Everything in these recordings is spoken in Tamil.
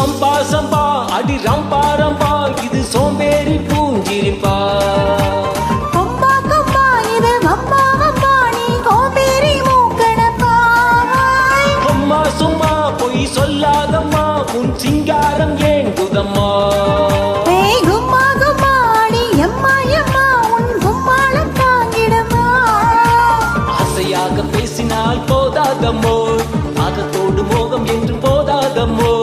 சம்பா சம்பா அடி ரம்பா ரம்பா இது சோம்பேறி பூஞ்சிரிப்பா கொம்பா கொம்பா இது வம்பா வம்பா நீ கோபேரி மூக்கணப்பா அம்மா சும்மா பொய் சொல்லாதம்மா உன் சிங்காரம் ஏன் குதம்மா ஏய் கும்மா கும்மா அடி எம்மா எம்மா உன் கும்மாளம் தாங்கிடமா ஆசையாக பேசினால் போதாதம்மோ ஆகத்தோடு மோகம் என்று போதாதம்மோ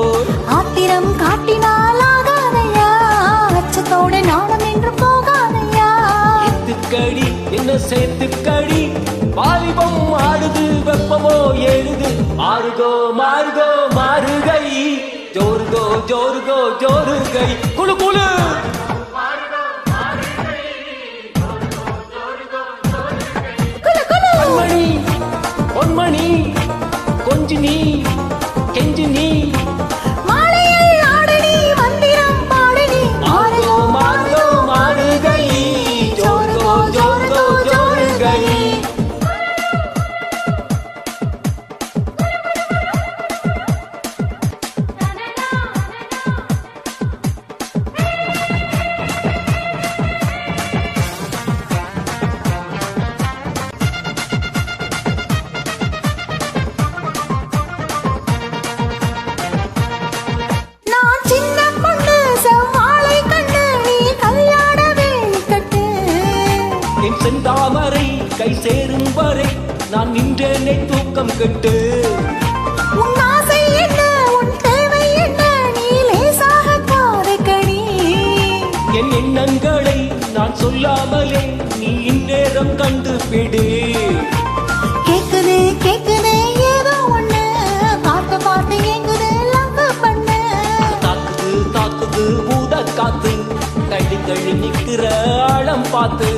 ஆத்திரம் காட்டினால் ஆகாதையா அச்சத்தோடு நாணம் என்று போகாதையா எத்துக்கடி என்ன சேர்த்துக்கடி வாலிபம் ஆடுது வெப்பமோ ஏறுது மாறுகோ மாறுகோ மாறுகை ஜோருகோ ஜோருகோ ஜோருகை குழு குழு குலு குலு பொன்மணி பொன்மணி கொஞ்சி நீ கெஞ்சி நீ மாலையில் ஆடடி மந்திரம் பாடடி மாறுகோ மாறுகோ மாறுகை ஜோருகோ ஜோருகோ ஜோருகை நான் சின்ன பொண்ணு செவ்வாழை கண்ணு நீ கல்யாண வேலி கட்டு என் செந்தாமரை கை சேரும் வரை நான் நின்றேனே தூக்கம் கெட்டு உன் ஆசை என்ன உன் தேவை என்ன நீ லேசாக காதக்கடி என் எண்ணங்களை நான் சொல்லாமலே நீ இந்நேரம் கண்டுபிடு கேக்குது கேக்குது ஏதோ ஒண்ணு பார்த்து பார்த்து ஏங்குது லவ் பண்ணு தாக்குது தாக்குது பூத காத்து தள்ளி தள்ளி நிக்கிற ஆழம் பார்த்து